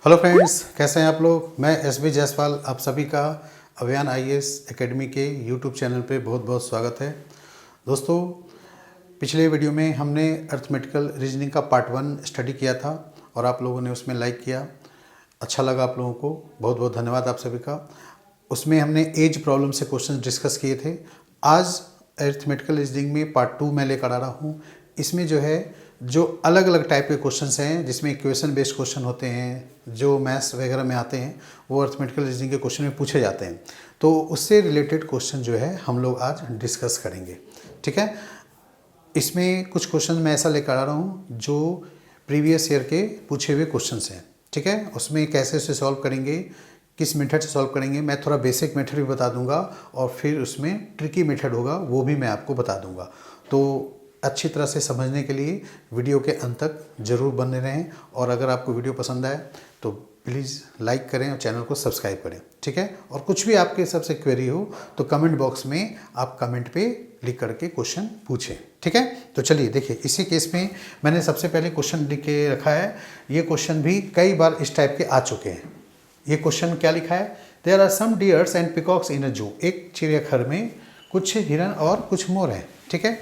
Hello friends, कैसे हैं आप लोग। मैं एस.बी. जायसवाल आप सभी का अभियान आईएएस एकेडमी के यूट्यूब चैनल पे बहुत बहुत स्वागत है। दोस्तों, पिछले वीडियो में हमने अर्थमेटिकल रीजनिंग का पार्ट 1 स्टडी किया था और आप लोगों ने उसमें लाइक किया। अच्छा लगा आप लोगों को, बहुत बहुत धन्यवाद आप सभी का। उसमें हमने एज प्रॉब्लम से क्वेश्चन डिस्कस किए थे। आज अर्थमेटिकल रीजनिंग में पार्ट 2 मैं लेकर आ रहा हूँ। इसमें जो अलग अलग टाइप के क्वेश्चंस हैं, जिसमें इक्वेशन बेस्ड क्वेश्चन होते हैं, जो मैथ्स वगैरह में आते हैं, वो अर्थमेटिकल रीजनिंग के क्वेश्चन में पूछे जाते हैं। तो उससे रिलेटेड क्वेश्चन जो है हम लोग आज डिस्कस करेंगे, ठीक है। इसमें कुछ क्वेश्चन मैं ऐसा लेकर आ रहा हूँ जो प्रीवियस ईयर के पूछे हुए क्वेश्चंस हैं, ठीक है। उसमें कैसे उसे सॉल्व करेंगे, किस मेथड से सॉल्व करेंगे, मैं थोड़ा बेसिक मेथड भी बता दूंगा और फिर उसमें ट्रिकी मेथड होगा वो भी मैं आपको बता दूंगा। तो अच्छी तरह से समझने के लिए वीडियो के अंत तक ज़रूर बने रहें और अगर आपको वीडियो पसंद आए तो प्लीज़ लाइक करें और चैनल को सब्सक्राइब करें, ठीक है। और कुछ भी आपके सबसे क्वेरी हो तो कमेंट बॉक्स में आप कमेंट पे लिख करके क्वेश्चन पूछें, ठीक है। तो चलिए देखिए, इसी केस में मैंने सबसे पहले क्वेश्चन लिख के रखा है। ये क्वेश्चन भी कई बार इस टाइप के आ चुके हैं। ये क्वेश्चन क्या लिखा है, there are some deers and peacocks in a zoo. एक चिड़ियाघर में कुछ हिरन और कुछ मोर हैं, ठीक है।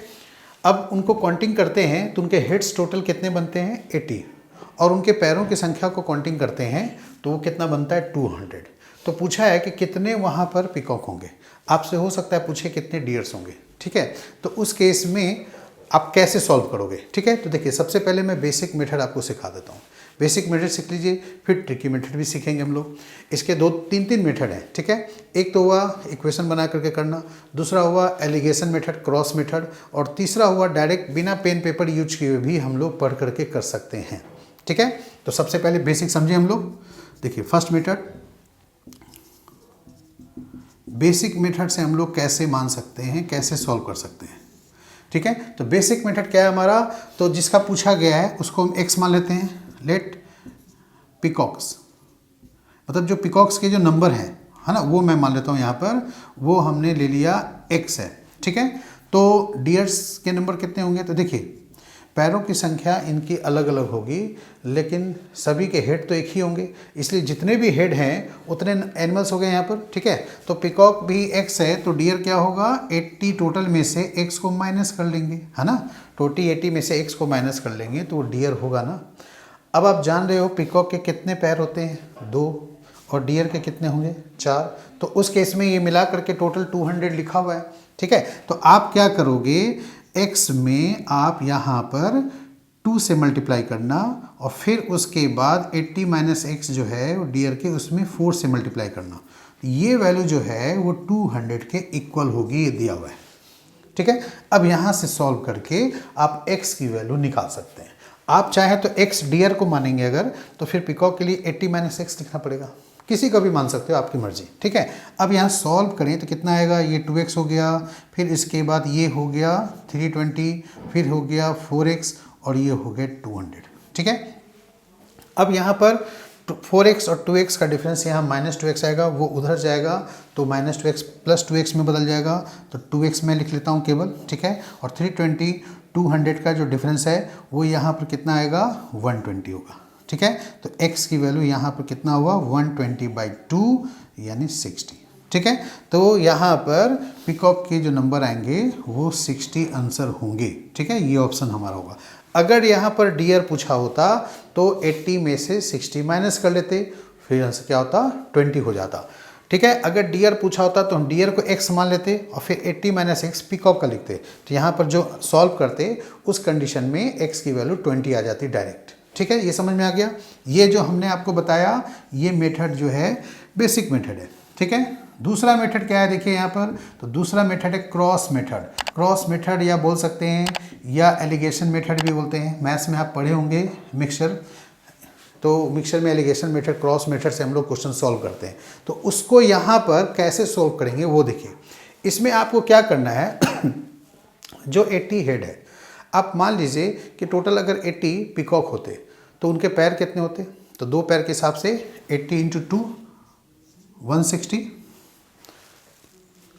अब उनको काउंटिंग करते हैं तो उनके हेड्स टोटल कितने बनते हैं 80, और उनके पैरों की संख्या को काउंटिंग करते हैं तो वो कितना बनता है 200। तो पूछा है कि कितने वहाँ पर पिकॉक होंगे। आपसे हो सकता है पूछे कितने डियर्स होंगे, ठीक है। तो उस केस में आप कैसे सॉल्व करोगे, ठीक है। तो देखिए, सबसे पहले मैं बेसिक मेथड आपको सिखा देता हूँ। बेसिक मेथड सीख लीजिए, फिर ट्रिकी मेथड भी सीखेंगे हम लोग। इसके तीन मेथड हैं, ठीक है। एक तो हुआ इक्वेशन बना करके करना, दूसरा हुआ एलिगेशन मेथड, क्रॉस मेथड, और तीसरा हुआ डायरेक्ट बिना पेन पेपर यूज किए भी हम लोग पढ़ करके कर सकते हैं, ठीक है। तो सबसे पहले बेसिक समझे हम लोग। देखिए, फर्स्ट मेथड, बेसिक मेथड से हम लोग कैसे मान सकते हैं, कैसे सॉल्व कर सकते हैं, ठीक है। तो बेसिक मेथड क्या है हमारा, तो जिसका पूछा गया है उसको हम एक्स मान लेते हैं। लेट पिकॉक्स, मतलब जो पिकॉक्स के जो नंबर हैं, है ना, वो मैं मान लेता हूँ यहाँ पर, वो हमने ले लिया एक्स है, ठीक है। तो डियर्स के नंबर कितने होंगे, तो देखिए पैरों की संख्या इनकी अलग अलग होगी, लेकिन सभी के हेड तो एक ही होंगे, इसलिए जितने भी हेड हैं उतने एनिमल्स हो गए यहाँ पर, ठीक है। तो पिकॉक भी एक्स है तो डियर क्या होगा 80 टोटल में से एक्स को माइनस कर लेंगे, है ना। 80 में से एक्स को माइनस कर लेंगे तो वो डियर होगा ना। अब आप जान रहे हो पिकॉक के कितने पैर होते हैं, 2, और डियर के कितने होंगे 4। तो उस केस में ये मिला करके टोटल 200 लिखा हुआ है, ठीक है। तो आप क्या करोगे, x में आप यहाँ पर 2 से मल्टीप्लाई करना और फिर उसके बाद 80 माइनस एक्स जो है वो डियर के उसमें 4 से मल्टीप्लाई करना। ये वैल्यू जो है वो 200 के इक्वल होगी, ये दिया हुआ है, ठीक है। अब यहाँ से सॉल्व करके आप x की वैल्यू निकाल सकते हैं। आप चाहे तो x डियर को मानेंगे अगर, तो फिर पिकॉक के लिए 80 माइनस एक्स लिखना पड़ेगा। किसी का भी मान सकते हो, आपकी मर्जी, ठीक है। अब यहाँ सॉल्व करें तो कितना आएगा, ये 2x हो गया, फिर इसके बाद ये हो गया 320, फिर हो गया 4x और ये हो गया 200, ठीक है। अब यहाँ पर 4x और 2x का डिफरेंस यहाँ -2x आएगा, वो उधर जाएगा तो -2x प्लस 2x में बदल जाएगा, तो 2x मैं लिख लेता हूँ केवल, ठीक है। और 320 200 का जो डिफरेंस है वो यहाँ पर कितना आएगा 120 होगा, ठीक है। तो x की वैल्यू यहाँ पर कितना हुआ 120/2 यानी 60, ठीक है। तो यहाँ पर पिकॉक के जो नंबर आएंगे वो 60 आंसर होंगे, ठीक है। ये ऑप्शन हमारा होगा। अगर यहाँ पर डियर पूछा होता तो 80 में से 60 माइनस कर लेते, फिर आंसर क्या होता 20 हो जाता, ठीक है। अगर डियर पूछा होता तो हम डियर को x मान लेते और फिर 80 माइनस एक्स पिकॉक का लिखते। तो यहाँ पर जो सॉल्व करते उस कंडीशन में x की वैल्यू 20 आ जाती डायरेक्ट, ठीक है। ये समझ में आ गया। ये जो हमने आपको बताया ये मेथड जो है बेसिक मेथड है, ठीक है। दूसरा मेथड क्या है, देखिए यहाँ पर, तो दूसरा मेथड है क्रॉस मेथड। क्रॉस मेथड या बोल सकते हैं या एलिगेशन मेथड भी बोलते हैं। मैथ्स में आप पढ़े होंगे मिक्सचर, तो मिक्सचर में एलिगेशन मेथड, क्रॉस मेथड से हम लोग क्वेश्चन सॉल्व करते हैं। तो उसको यहाँ पर कैसे सॉल्व करेंगे वो देखिए। इसमें आपको क्या करना है जो 80 हेड है, आप मान लीजिए कि टोटल अगर 80 पिकॉक होते तो उनके पैर कितने होते, तो 2 पैर के हिसाब से 80 × 2 160।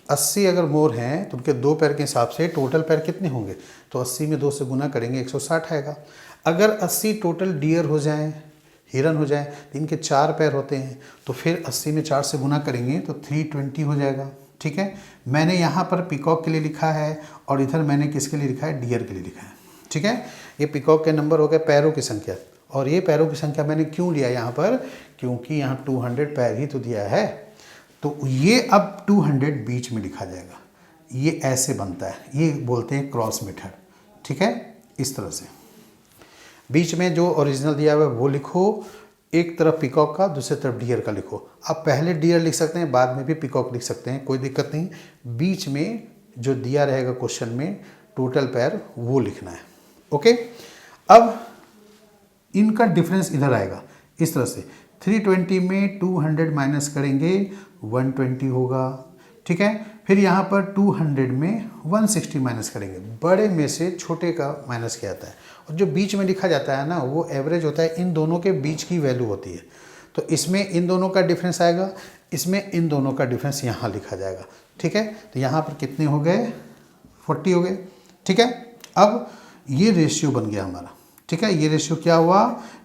80 अगर मोर हैं तो उनके 2 पैर के हिसाब से टोटल पैर कितने होंगे, तो 80 में 2 से गुना करेंगे 160 आएगा। अगर 80 टोटल डियर हो जाएं, हिरन हो जाए, तो इनके 4 पैर होते हैं, तो फिर 80 में 4 से गुना करेंगे तो 320 हो जाएगा। ठीक है, मैंने यहाँ पर पीकॉक के लिए लिखा है और इधर मैंने किसके लिए लिखा है, डियर के लिए लिखा है। ठीक है, ये पीकॉक के नंबर हो गए पैरों की संख्या, और ये पैरों की संख्या मैंने क्यों लिया यहाँ पर, क्योंकि यहाँ 200 पैर ही तो दिया है, तो ये अब 200 बीच में लिखा जाएगा। ये ऐसे बनता है, ये बोलते हैं क्रॉस मेथड। ठीक है, इस तरह से बीच में जो ओरिजिनल दिया हुआ है वो लिखो, एक तरफ पीकॉक का, दूसरी तरफ डियर का लिखो। आप पहले डियर लिख सकते हैं, बाद में भी पीकॉक लिख सकते हैं, कोई दिक्कत नहीं। बीच में जो दिया रहेगा क्वेश्चन में टोटल पैर वो लिखना है। ओके, अब इनका डिफरेंस इधर आएगा इस तरह से, 320 में 200 माइनस करेंगे 120 होगा। ठीक है, फिर यहाँ पर 200 में 160 माइनस करेंगे, बड़े में से छोटे का माइनस किया जाता है, और जो बीच में लिखा जाता है ना वो एवरेज होता है, इन दोनों के बीच की वैल्यू होती है। तो इसमें इन दोनों का डिफरेंस आएगा, इसमें इन दोनों का डिफरेंस यहाँ लिखा जाएगा। ठीक है, तो यहाँ पर कितने हो गए, 40 हो गए। ठीक है, अब ये रेशियो बन गया हमारा। ठीक है, ये रेशियो क्या हुआ,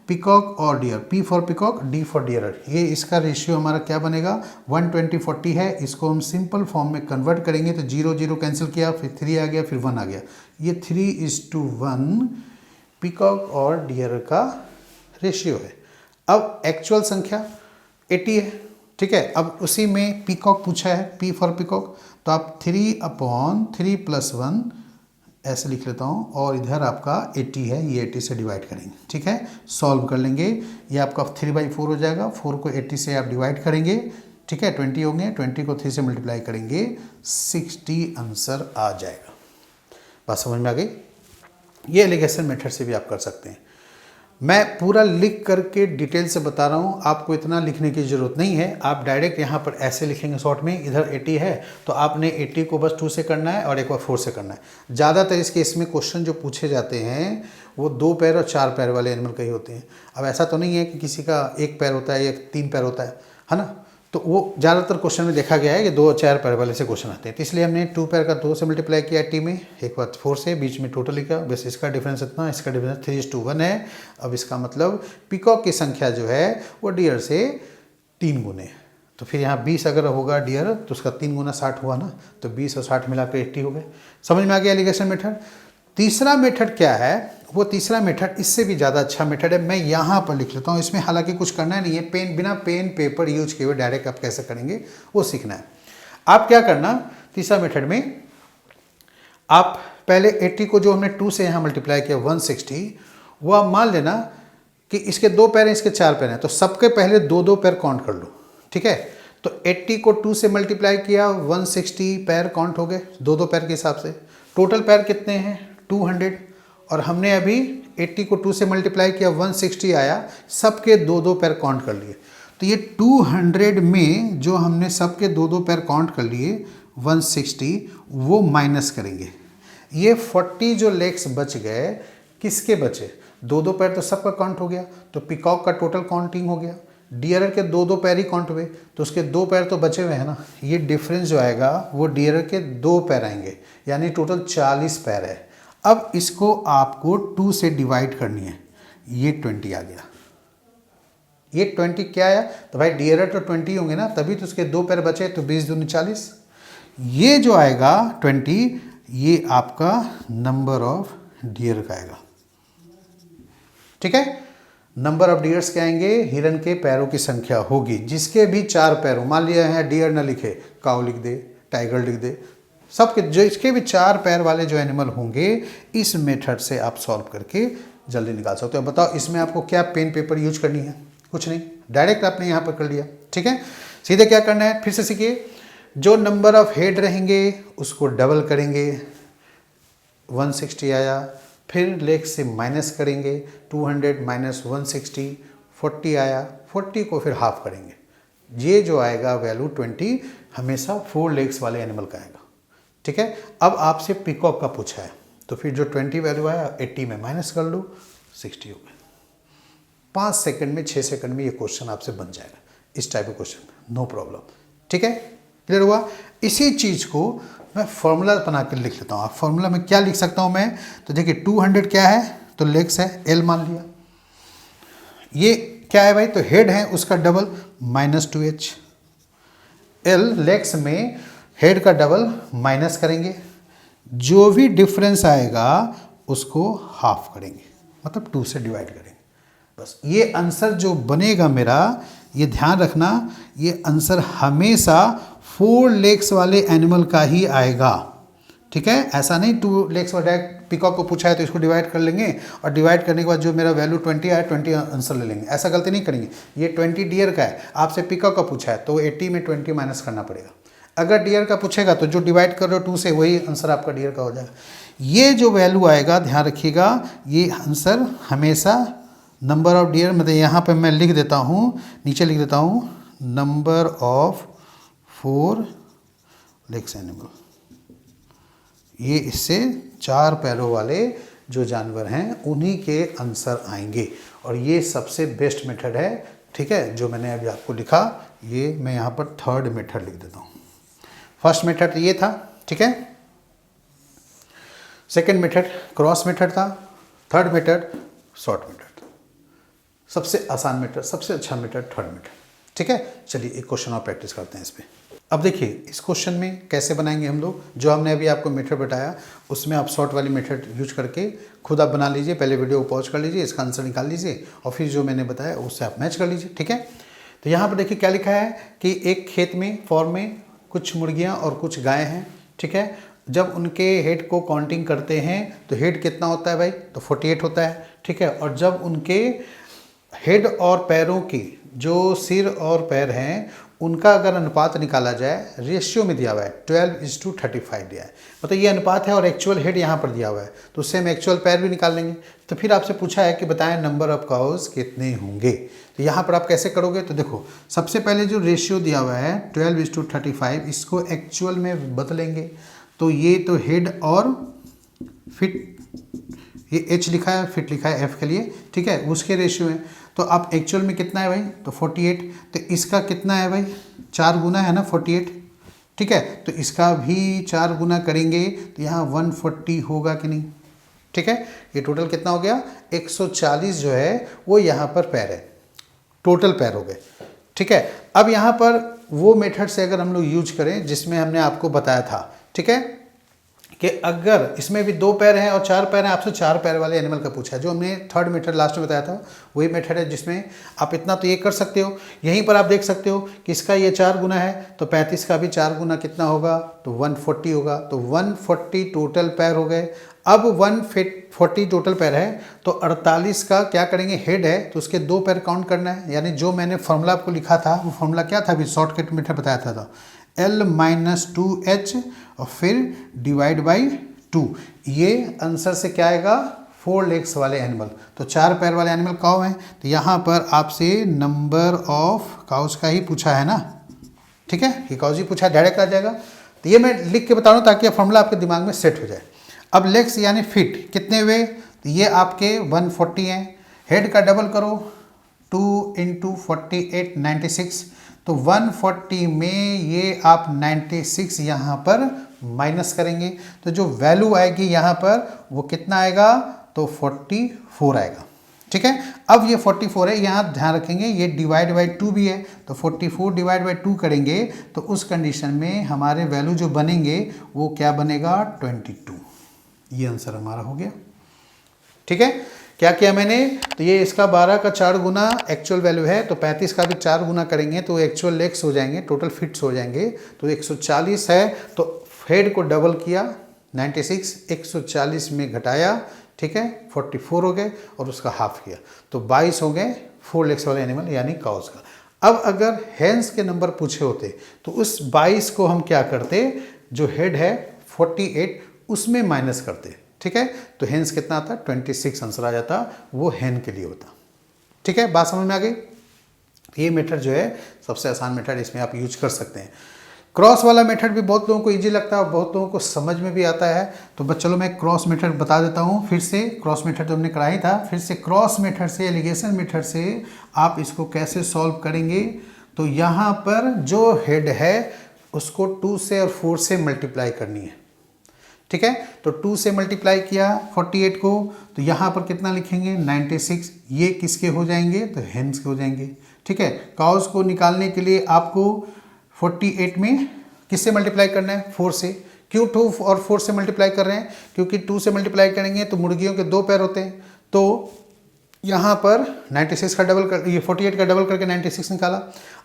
पीकॉक और deer, P for peacock, D for deer, ये इसका रेशियो हमारा क्या बनेगा, 120/40 है। इसको हम सिंपल फॉर्म में कन्वर्ट करेंगे तो 0 0 कैंसिल किया, फिर 3 आ गया, फिर 1 आ गया, ये 3:1 पीकॉक और डियर का रेशियो है। अब एक्चुअल संख्या 80 है। ठीक है, अब उसी में पीकॉक पूछा है, P फॉर पीकॉक, तो आप 3/3 + 1 ऐसे लिख लेता हूँ, और इधर आपका 80 है, ये 80 से डिवाइड करेंगे। ठीक है, सॉल्व कर लेंगे, ये आपका 3/4 हो जाएगा, 4 को 80 से आप डिवाइड करेंगे। ठीक है, 20 होंगे, 20 को 3 से मल्टीप्लाई करेंगे, 60 आंसर आ जाएगा। बात समझ में आ गई। ये एलिगेशन मेथड से भी आप कर सकते हैं। मैं पूरा लिख करके डिटेल से बता रहा हूँ, आपको इतना लिखने की ज़रूरत नहीं है। आप डायरेक्ट यहाँ पर ऐसे लिखेंगे शॉर्ट में, इधर 80 है तो आपने 80 को बस 2 से करना है और एक बार 4 से करना है। ज़्यादातर इसमें क्वेश्चन जो पूछे जाते हैं वो 2 पैर और 4 पैर वाले एनिमल का ही होते हैं। अब ऐसा तो नहीं है कि किसी का 1 पैर होता है या 3 पैर होता है ना, तो वो ज़्यादातर क्वेश्चन में देखा गया है कि 2 और 4 पैर वाले से क्वेश्चन आते हैं। तो इसलिए हमने 2 पैर का 2 से मल्टीप्लाई किया 80 में, एक बार 4 से, बीच में टोटल लिखा, बस इसका डिफरेंस इतना, इसका डिफरेंस 3:1 है। अब इसका मतलब पीकॉक की संख्या जो है वो डियर से 3 गुने, तो फिर यहाँ 20 अगर होगा डियर तो उसका 3 गुना 60 हुआ ना, तो 20 और 60 मिलाकर 80 हो गए। समझ में आ गया एलिगेशन मेथड। तीसरा मेथड क्या है, वो तीसरा मेथड इससे भी ज़्यादा अच्छा मेथड है, मैं यहाँ पर लिख लेता हूँ। इसमें हालांकि कुछ करना नहीं है, पेन, बिना पेन पेपर यूज किए हुए डायरेक्ट आप कैसे करेंगे वो सीखना है। आप क्या करना, तीसरा मेथड में आप पहले 80 को जो हमने 2 से यहाँ मल्टीप्लाई किया 160, वो आप मान लेना कि इसके 2 पैर हैं, इसके 4 पैर हैं, तो सबके पहले 2-2 पैर काउंट कर लो। ठीक है, तो 80 को 2 से मल्टीप्लाई किया, 160 पैर काउंट हो गए 2-2 पैर के हिसाब से। टोटल पैर कितने हैं, 200, और हमने अभी 80 को 2 से मल्टीप्लाई किया, 160 आया, सबके 2-2 पैर काउंट कर लिए। तो ये 200 में जो हमने सबके 2-2 पैर काउंट कर लिए 160, वो माइनस करेंगे। ये 40 जो लेग्स बच गए, किसके बचे, 2-2 पैर तो सबका काउंट हो गया, तो पीकॉक का टोटल काउंटिंग हो गया। डियर के 2-2 पैर ही काउंट हुए, तो उसके 2 पैर तो बचे हुए हैं ना, ये डिफरेंस जो आएगा वो डियर के 2 पैर आएंगे, यानी टोटल 40 पैर है। अब इसको आपको 2 से डिवाइड करनी है, ये 20 आ गया। ये 20 क्या आया, तो भाई डियर तो 20 होंगे ना, तभी तो उसके 2 पैर बचे, तो 20 दूनी 40। ये जो आएगा 20, ये आपका नंबर ऑफ डियर का आएगा। ठीक है, नंबर ऑफ डियर्स क्या आएंगे, हिरन के पैरों की संख्या होगी, जिसके भी 4 पैर हो। मान लिया है डियर ना लिखे, काऊ लिख दे, टाइगर लिख दे, सबके जो इसके भी 4 पैर वाले जो एनिमल होंगे, इस मेथड से आप सॉल्व करके जल्दी निकाल सकते हो। बताओ इसमें आपको क्या पेन पेपर यूज करनी है, कुछ नहीं, डायरेक्ट आपने यहाँ पर कर लिया। ठीक है, सीधे क्या करना है, फिर से सीखिए, जो नंबर ऑफ हेड रहेंगे उसको डबल करेंगे, 160 आया, फिर लेग से माइनस करेंगे, 200 माइनस 160, 40 आया, 40 को फिर हाफ करेंगे, ये जो आएगा वैल्यू 20 हमेशा 4 लेग्स वाले एनिमल का आएगा। ठीक है, अब आपसे पीकॉक का पूछा है, तो फिर जो 20 वैल्यू आया 80 में माइनस कर लो, 60 हो गया। 5 सेकंड में, 6 सेकंड में ये क्वेश्चन आपसे बन जाएगा, इस टाइप का क्वेश्चन, नो प्रॉब्लम। ठीक है, क्लियर हुआ। इसी चीज़ को मैं फॉर्मूला बना कर लिख लेता हूँ। आप फॉर्मूला में क्या लिख सकता हूँ मैं, तो देखिए 200 क्या है, तो लेग्स है, L मान लिया, ये क्या है भाई, तो हेड है उसका डबल -2h, एल लेग्स में हेड का डबल माइनस करेंगे, जो भी डिफरेंस आएगा उसको हाफ करेंगे, मतलब 2 से डिवाइड करेंगे। बस ये आंसर जो बनेगा मेरा, ये ध्यान रखना, ये आंसर हमेशा 4 लेग्स वाले एनिमल का ही आएगा, ठीक है। ऐसा नहीं 2 लेग्स वाला पिकॉक को पूछा है तो इसको डिवाइड कर लेंगे और डिवाइड करने के बाद जो मेरा वैल्यू 20 आया 20 आंसर ले लेंगे, ऐसा गलती नहीं करेंगे। ये 20 डियर का है, आपसे पिकॉक का पूछा है तो 80 में 20 माइनस करना पड़ेगा। अगर डियर का पूछेगा तो जो डिवाइड कर रहे हो 2 से वही आंसर आपका डियर का हो जाएगा। ये जो वैल्यू आएगा ध्यान रखिएगा, ये आंसर हमेशा नंबर ऑफ डियर, मतलब यहाँ पे मैं लिख देता हूँ, नीचे लिख देता हूँ नंबर ऑफ 4 लेग्स एनिमल, ये इससे 4 पैरों वाले जो जानवर हैं उन्हीं के आंसर आएंगे। और ये सबसे बेस्ट मेथड है, ठीक है, जो मैंने अभी आपको लिखा, ये मैं यहाँ पर 3rd मेथड लिख देता हूँ। फर्स्ट मेथड ये था, ठीक है, सेकंड मेथड क्रॉस मेथड था, थर्ड मेथड शॉर्ट मेथड, सबसे आसान मेथड, सबसे अच्छा मेथड थर्ड मेथड, ठीक है। चलिए एक क्वेश्चन और प्रैक्टिस करते हैं इस पे। अब देखिए इस क्वेश्चन में कैसे बनाएंगे हम लोग, जो हमने अभी आपको मेथड बताया उसमें आप शॉर्ट वाली मेथड यूज करके खुद आप बना लीजिए। पहले वीडियो को पॉज कर लीजिए, इसका आंसर निकाल लीजिए और फिर जो मैंने बताया उससे आप मैच कर लीजिए, ठीक है। तो यहाँ पर देखिए क्या लिखा है कि एक खेत में फॉर्म में कुछ मुर्गियाँ और कुछ गाय हैं, ठीक है। जब उनके हेड को काउंटिंग करते हैं तो हेड कितना होता है भाई, तो 48 होता है, ठीक है। और जब उनके हेड और पैरों की जो सिर और पैर हैं उनका अगर अनुपात निकाला जाए, रेशियो में दिया हुआ है 12:35 दिया है, मतलब ये अनुपात है और एक्चुअल हेड यहाँ पर दिया हुआ है, तो उससे हम एक्चुअल पैर भी निकाल लेंगे। तो फिर आपसे पूछा है कि बताएं नंबर ऑफ काउज कितने होंगे, तो यहाँ पर आप कैसे करोगे, तो देखो सबसे पहले जो रेशियो दिया हुआ है 12:35, इसको एक्चुअल में बदलेंगे। तो ये तो हेड और फिट, ये एच लिखा है, फिट लिखा है एफ के लिए, ठीक है, उसके रेशियो है। तो आप एक्चुअल में कितना है भाई, तो 48, तो इसका कितना है भाई, 4 गुना है ना 48, ठीक है। तो इसका भी 4 गुना करेंगे तो यहाँ 140 होगा कि नहीं, ठीक है। ये टोटल कितना हो गया, 140 जो है वो यहाँ पर पैर है, टोटल पैर हो गए, ठीक है। अब यहाँ पर वो मेथड से अगर हम लोग यूज करें जिसमें हमने आपको बताया था, ठीक है, कि अगर इसमें भी 2 पैर हैं और 4 पैर हैं, आपसे 4 पैर वाले एनिमल का पूछा है, जो हमने थर्ड मेथड लास्ट में बताया था वही मेथड है, जिसमें आप इतना तो ये कर सकते हो। यहीं पर आप देख सकते हो कि इसका ये 4 गुना है तो 35 का भी 4 गुना कितना होगा, तो 140 होगा, तो 140 टोटल पैर हो गए। अब 140 टोटल पैर है तो 48 का क्या करेंगे, हेड है तो उसके 2 पैर काउंट करना है, यानी जो मैंने फॉर्मूला आपको लिखा था वो फॉर्मूला क्या था, अभी शॉर्टकट मेथड बताया था L-2H और फिर डिवाइड बाई 2। ये आंसर से क्या आएगा, 4 लेग्स वाले एनिमल, तो 4 पैर वाले एनिमल काउ हैं, तो यहाँ पर आपसे नंबर ऑफ काउस का ही पूछा है ना, ठीक है, ये काउस ही पूछा है, डायरेक्ट आ जाएगा। तो ये मैं लिख के बता रहा हूँ ताकि फॉर्मूला आपके दिमाग में सेट हो जाए। अब लेग्स यानी फिट कितने हुए, तो ये आपके 140 हैं, हेड का डबल करो 2 × 48 96, तो 140 में ये आप 96 यहाँ पर माइनस करेंगे, तो जो वैल्यू आएगी यहाँ पर वो कितना आएगा, तो 44 आएगा, ठीक है। अब ये 44 है, यहाँ ध्यान रखेंगे ये डिवाइड बाई 2 भी है, तो 44 डिवाइड बाई 2 करेंगे तो उस कंडीशन में हमारे वैल्यू जो बनेंगे वो क्या बनेगा, 22। ये आंसर हमारा हो गया, ठीक है। क्या किया मैंने, तो ये इसका 12 का 4 गुना एक्चुअल वैल्यू है, तो 35 का भी 4 गुना करेंगे तो एक्चुअल लेग्स हो जाएंगे, टोटल फिट्स हो जाएंगे, तो 140 है, तो हेड को डबल किया 96, 140 में घटाया, ठीक है, 44 हो गए और उसका हाफ किया, तो 22 हो गए 4 लेग्स वाले एनिमल यानी काउस का। अब अगर हेन्स के नंबर पूछे होते तो उस 22 को हम क्या करते, जो हेड है 48 उसमें माइनस करते, ठीक है, तो हेन्स कितना आता, 26 आंसर आ जाता, वो हेन के लिए होता, ठीक है। बात समझ में आ गई। ये मेथड जो है सबसे आसान मेथड, इसमें आप यूज कर सकते हैं। क्रॉस वाला मेथड भी बहुत लोगों को इजी लगता है और बहुत लोगों को समझ में भी आता है, तो बस चलो मैं क्रॉस मेथड बता देता हूँ फिर से। क्रॉस मेथड तो हमने करा ही था, फिर से क्रॉस मेथड से, एलिगेशन मेथड से आप इसको कैसे सॉल्व करेंगे, तो यहाँ पर जो हेड है उसको 2 से और 4 से मल्टीप्लाई करनी है, ठीक है। तो 2 से मल्टीप्लाई किया 48 को, तो यहाँ पर कितना लिखेंगे 96। ये किसके हो जाएंगे, तो हेंस के हो जाएंगे। ठीक है, काउस को निकालने के लिए आपको 48 में किससे मल्टीप्लाई करना है, 4 से। क्यों 2 और 4 से मल्टीप्लाई कर रहे हैं, क्योंकि 2 से मल्टीप्लाई करेंगे तो मुर्गियों के 2 पैर होते हैं, तो यहाँ पर 96 का डबल कर, ये 48 का डबल करके 96 निकाला।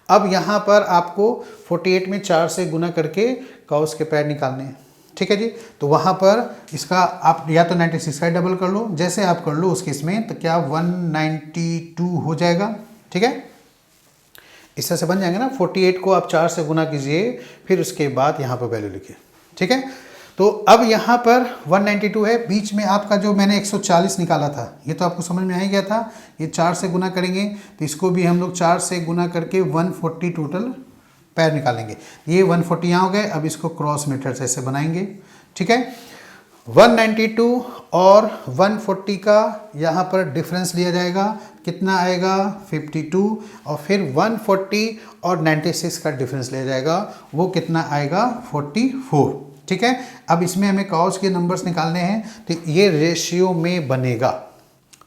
अब यहाँ पर आपको 48 में 4 से गुना करके काउस के पैर निकालने हैं। ठीक है जी, तो वहाँ पर इसका आप या तो 96 का डबल कर लो, जैसे आप कर लो उस केस में, तो क्या 192 हो जाएगा। ठीक है, इस तरह से बन जाएंगे ना। 48 को आप 4 से गुना कीजिए, फिर उसके बाद यहाँ पर वैल्यू लिखिए। ठीक है, तो अब यहाँ पर 192 है, बीच में आपका जो मैंने 140 निकाला था, ये तो आपको समझ में आ ही गया था। ये 4 से गुना करेंगे तो इसको भी हम लोग 4 से गुना करके 140 टोटल पैर निकालेंगे। ये 140 यहाँ हो गए। अब इसको क्रॉस मेथड से ऐसे बनाएंगे। ठीक है, 192 और 140 का यहाँ पर डिफरेंस लिया जाएगा, कितना आएगा 52, और फिर 140 और 96 का डिफरेंस लिया जाएगा, वो कितना आएगा 44। ठीक है, अब इसमें हमें काउस के नंबर्स निकालने हैं, तो ये रेशियो में बनेगा।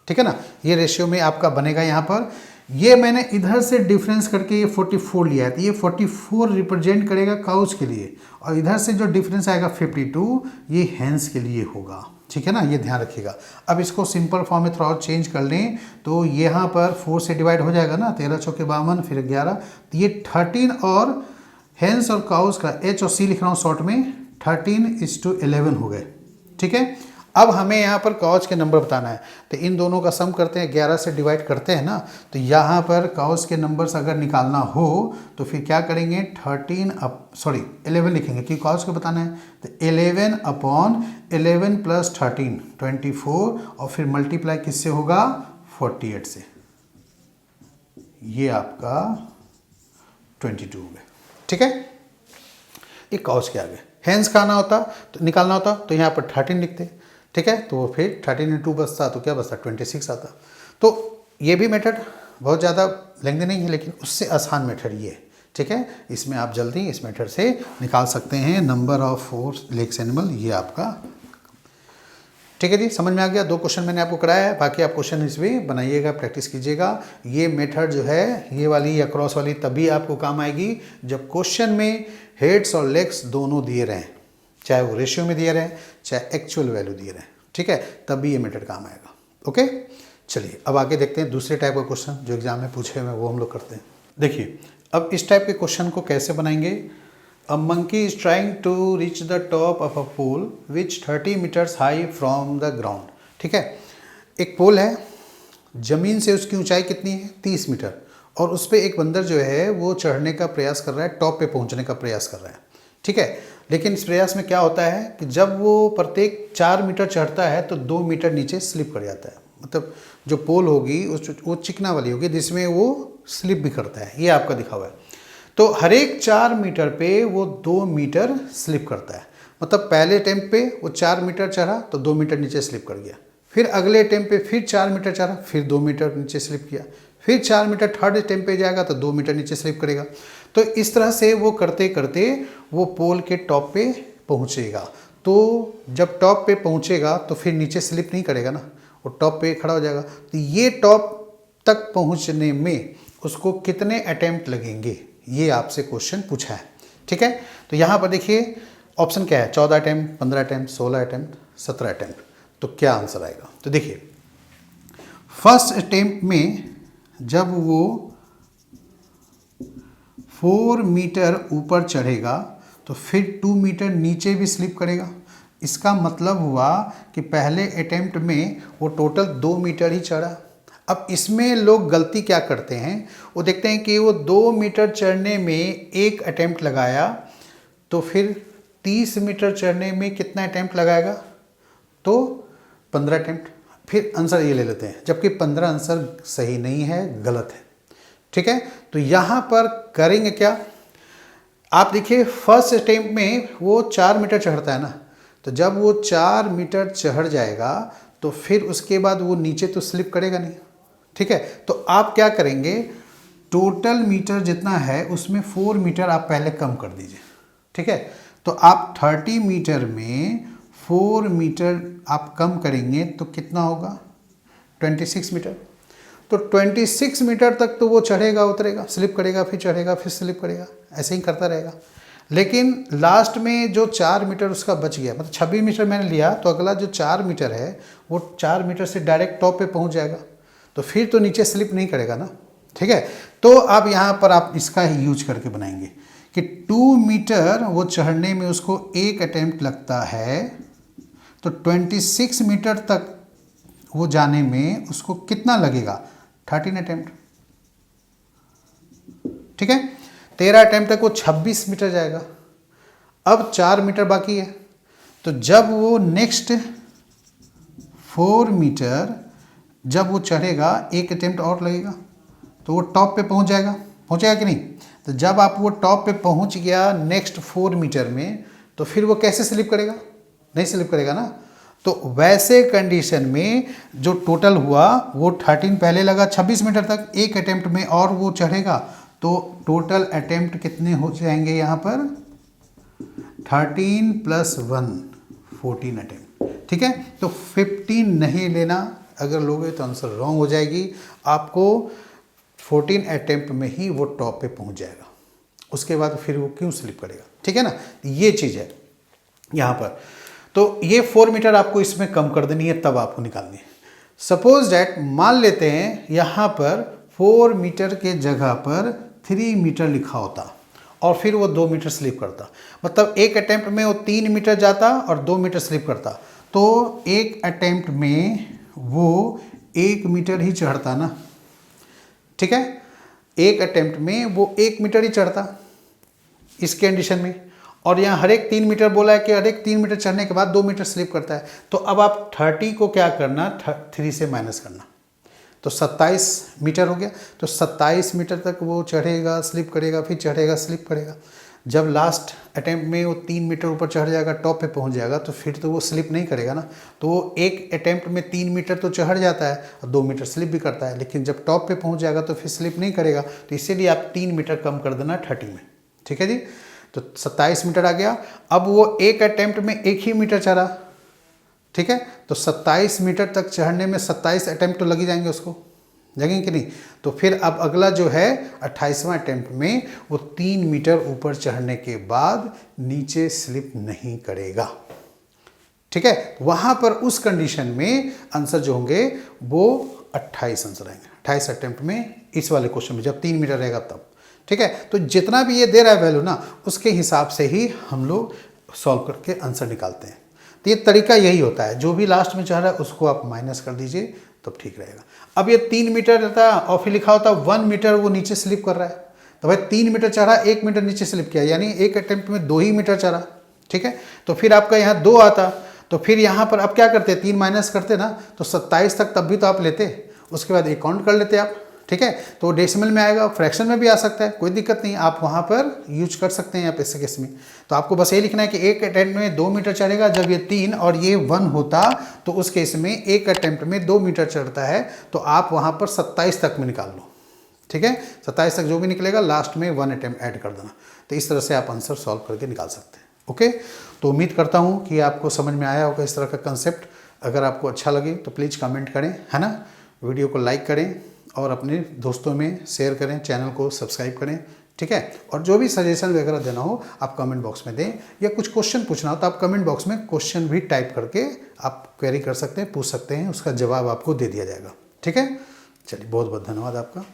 ठीक है ना, ये रेशियो में आपका बनेगा। यहाँ पर ये मैंने इधर से डिफरेंस करके ये 44 लिया है, तो ये 44 रिप्रेजेंट करेगा काउस के लिए, और इधर से जो डिफरेंस आएगा 52 ये हेंस के लिए होगा। ठीक है ना, ये ध्यान रखिएगा। अब इसको सिंपल फॉर्म में थोड़ा और चेंज कर लें, तो यहाँ पर 4 से डिवाइड हो जाएगा ना, 13 चौके 52, फिर 11, तो ये 13 और हेंस और काउस का H और C लिख रहा हूँ शॉर्ट में, 13:11 हो गए। ठीक है, अब हमें यहाँ पर काउस के नंबर बताना है, तो इन दोनों का सम करते हैं, 11 से डिवाइड करते हैं ना, तो यहाँ पर काउस के नंबर्स अगर निकालना हो तो फिर क्या करेंगे 11 लिखेंगे, क्योंकि काउस को बताना है। तो 11/11 + 13 24, और फिर मल्टीप्लाई किससे होगा 48 से, ये आपका 22 हो गया। ठीक है, ये काउस के आगे। हेंस का आना होता तो निकालना होता तो यहाँ पर 13 लिखते। ठीक है, तो फिर 13 × 2 बचता, तो क्या बचता 26 आता। तो ये भी मेथड बहुत ज़्यादा लेंथी नहीं है, लेकिन उससे आसान मेथड ये है। ठीक है, इसमें आप जल्दी इस मेथड से निकाल सकते हैं नंबर ऑफ 4 लेग्स एनिमल, ये आपका। ठीक है जी, समझ में आ गया। 2 क्वेश्चन मैंने आपको कराया है, बाकी आप क्वेश्चन इसमें बनाइएगा, प्रैक्टिस कीजिएगा। ये मेथड जो है, ये वाली या क्रॉस वाली, तभी आपको काम आएगी जब क्वेश्चन में हेड्स और लेग्स दोनों दिए रहें, चाहे वो रेशियो में दिए रहें, चाहे एक्चुअल वैल्यू दिए रहें। ठीक है, तभी ये मेथड काम आएगा। ओके, चलिए अब आगे देखते हैं दूसरे टाइप का क्वेश्चन जो एग्जाम में पूछे हुए हैं, वो हम लोग करते हैं। देखिए, अब इस टाइप के क्वेश्चन को कैसे बनाएंगे। A monkey is trying to reach the top of a pole which 30 meters high from the ground। ठीक है, एक पोल है, जमीन से उसकी ऊंचाई कितनी है 30 मीटर, और उस पर एक बंदर जो है वो चढ़ने का प्रयास कर रहा है, टॉप पे पहुंचने का प्रयास कर रहा है। ठीक है, लेकिन इस प्रयास में क्या होता है कि जब वो प्रत्येक 4 मीटर चढ़ता है तो 2 मीटर नीचे स्लिप कर जाता है। मतलब जो पोल होगी वो चिकना वाली होगी, जिसमें वो स्लिप भी करता है, ये आपका दिखा हुआ है। तो हर एक 4 मीटर पे वो 2 मीटर स्लिप करता है। मतलब पहले अटेम्प्ट पे वो 4 मीटर चढ़ा तो 2 मीटर नीचे स्लिप कर गया, फिर अगले अटेम्प्ट पे फिर 4 मीटर चढ़ा, फिर 2 मीटर नीचे स्लिप किया, फिर 4 मीटर थर्ड अटेम्प्ट पे जाएगा तो 2 मीटर नीचे स्लिप करेगा। तो इस तरह से वो करते करते वो पोल के टॉप पे पहुँचेगा। तो जब टॉप पे पहुँचेगा तो फिर नीचे स्लिप नहीं करेगा ना, वो टॉप पे खड़ा हो जाएगा। तो ये टॉप तक पहुँचने में उसको कितने अटेम्प्ट लगेंगे, ये आपसे क्वेश्चन पूछा है। ठीक है, तो यहाँ पर देखिए ऑप्शन क्या है, 14 अटेम्प्ट, 15 अटेम्प्ट, 16 अटेम्प्ट, 17 अटेम्प्ट। तो क्या आंसर आएगा, तो देखिए फर्स्ट अटेम्प्ट में जब वो 4 मीटर ऊपर चढ़ेगा तो फिर 2 मीटर नीचे भी स्लिप करेगा। इसका मतलब हुआ कि पहले अटेम्प्ट में वो टोटल 2 मीटर ही चढ़ा। अब इसमें लोग गलती क्या करते हैं, वो देखते हैं कि वो 2 मीटर चढ़ने में एक अटेम्प्ट लगाया, तो फिर 30 मीटर चढ़ने में कितना अटेम्प्ट लगाएगा, तो 15 अटेम्प्ट। फिर आंसर ये ले लेते हैं, जबकि 15 आंसर सही नहीं है, गलत है। ठीक है, तो यहाँ पर करेंगे क्या, आप देखिए फर्स्ट अटेम्प्ट में वो 4 मीटर चढ़ता है ना, तो जब वो 4 मीटर चढ़ जाएगा तो फिर उसके बाद वो नीचे तो स्लिप करेगा नहीं। ठीक है, तो आप क्या करेंगे, टोटल मीटर जितना है उसमें 4 मीटर आप पहले कम कर दीजिए। ठीक है, तो आप 30 मीटर में 4 मीटर आप कम करेंगे तो कितना होगा, 26 मीटर। तो 26 मीटर तक तो वो चढ़ेगा उतरेगा, स्लिप करेगा, फिर चढ़ेगा, फिर स्लिप करेगा, ऐसे ही करता रहेगा। लेकिन लास्ट में जो 4 मीटर उसका बच गया, मतलब 26 मीटर मैंने लिया, तो अगला जो 4 मीटर है वो 4 मीटर से डायरेक्ट टॉप पे पहुंच जाएगा, तो फिर तो नीचे स्लिप नहीं करेगा ना। ठीक है, तो अब यहाँ पर आप इसका ही यूज करके बनाएंगे कि 2 मीटर वो चढ़ने में उसको 1 अटेम्प्ट लगता है, तो 26 मीटर तक वो जाने में उसको कितना लगेगा, 13 अटेम्प्ट। ठीक है, 13 अटेम्प्ट तक वो 26 मीटर जाएगा। अब 4 मीटर बाकी है, तो जब वो नेक्स्ट 4 मीटर जब वो चढ़ेगा 1 अटेम्प्ट और लगेगा, तो वो टॉप पे पहुंचेगा कि नहीं। तो जब आप वो टॉप पे पहुंच गया नेक्स्ट 4 मीटर में, तो फिर वो कैसे स्लिप करेगा, नहीं स्लिप करेगा ना। तो वैसे कंडीशन में जो टोटल हुआ वो 13 पहले लगा 26 मीटर तक, 1 अटेम्प्ट में और वो चढ़ेगा, तो टोटल अटेम्प्ट कितने हो जाएंगे यहाँ पर, 13 + 1 14 अटेम्प्ट। ठीक है, तो 15 नहीं लेना, अगर लोगे तो आंसर रॉन्ग हो जाएगी। आपको 14 अटेम्प्ट में ही वो टॉप पे पहुंच जाएगा, उसके बाद फिर वो क्यों स्लिप करेगा। ठीक है ना, ये चीज़ है यहाँ पर। तो ये 4 मीटर आपको इसमें कम कर देनी है, तब आपको निकालनी है। सपोज डैट मान लेते हैं यहाँ पर 4 मीटर के जगह पर 3 मीटर लिखा होता और फिर वो 2 मीटर स्लिप करता, मतलब 1 अटेम्प्ट में वो 3 मीटर जाता और 2 मीटर स्लिप करता, तो 1 अटेम्प्ट में वो 1 मीटर ही चढ़ता ना। ठीक है, 1 अटेम्प्ट में वो 1 मीटर ही चढ़ता इस कंडीशन में, और यहाँ हर एक 3 मीटर बोला है कि हर एक 3 मीटर चढ़ने के बाद 2 मीटर स्लिप करता है। तो अब आप 30 को क्या करना, 3 से माइनस करना, तो 27 मीटर हो गया। तो 27 मीटर तक वो चढ़ेगा, स्लिप करेगा, फिर चढ़ेगा, स्लिप करेगा। जब लास्ट अटेम्प्ट में वो 3 मीटर ऊपर चढ़ जाएगा, टॉप पे पहुंच जाएगा, तो फिर तो वो स्लिप नहीं करेगा ना। तो वो 1 अटेम्प्ट में 3 मीटर तो चढ़ जाता है और 2 मीटर स्लिप भी करता है, लेकिन जब टॉप पे पहुंच जाएगा तो फिर स्लिप नहीं करेगा। तो इसीलिए आप 3 मीटर कम कर देना 30 में। ठीक है जी, तो 27 मीटर आ गया। अब वो 1 अटेम्प्ट में 1 ही मीटर चढ़ा। ठीक है, तो 27 मीटर तक चढ़ने में 27 अटेम्प्ट तो लग जाएंगे, उसको लगेंगे कि नहीं। तो फिर अब अगला जो है 28वां अटेम्प्ट में वो 3 मीटर ऊपर चढ़ने के बाद नीचे स्लिप नहीं करेगा। ठीक है, वहां पर उस कंडीशन में आंसर जो होंगे वो 28 आंसर आएंगे, 28 अटेम्प्ट में इस वाले क्वेश्चन में, जब 3 मीटर रहेगा तब। ठीक है, तो जितना भी ये दे रहा है वैल्यू ना, उसके हिसाब से ही हम लोग सॉल्व करके आंसर निकालते हैं। तो ये तरीका यही होता है, जो भी लास्ट में चाह रहा है उसको आप माइनस कर दीजिए, तब ठीक रहेगा। अब ये 3 मीटर रहता है और फिर लिखा होता है 1 मीटर वो नीचे स्लिप कर रहा है, तो भाई 3 मीटर चढ़ा, 1 मीटर नीचे स्लिप किया, यानी 1 अटेम्प्ट में 2 ही मीटर चढ़ा। ठीक है, तो फिर आपका यहाँ 2 आता, तो फिर यहाँ पर अब क्या करते, 3 माइनस करते ना, तो 27 तक तब भी तो आप लेते, उसके बाद एक काउंट कर लेते आप। ठीक है, तो डेसिमल में आएगा, फ्रैक्शन में भी आ सकता है, कोई दिक्कत नहीं, आप वहाँ पर यूज कर सकते हैं आप इस केस में। तो आपको बस ये लिखना है कि 1 अटेम्प्ट में 2 मीटर चढ़ेगा, जब ये 3 और ये 1 होता तो उस केस में 1 अटेम्प्ट में 2 मीटर चढ़ता है, तो आप वहाँ पर 27 तक में निकाल लो। ठीक है, 27 तक जो भी निकलेगा लास्ट में 1 अटेम्प्ट ऐड कर देना। तो इस तरह से आप आंसर सॉल्व करके निकाल सकते हैं। ओके, तो उम्मीद करता हूँ कि आपको समझ में आया होगा इस तरह का कंसेप्ट। अगर आपको अच्छा लगे तो प्लीज़ कमेंट करें, है ना, वीडियो को लाइक करें और अपने दोस्तों में शेयर करें, चैनल को सब्सक्राइब करें। ठीक है, और जो भी सजेशन वगैरह देना हो आप कमेंट बॉक्स में दें, या कुछ क्वेश्चन पूछना हो तो आप कमेंट बॉक्स में क्वेश्चन भी टाइप करके आप क्वेरी कर सकते हैं, पूछ सकते हैं, उसका जवाब आपको दे दिया जाएगा। ठीक है, चलिए बहुत बहुत धन्यवाद आपका।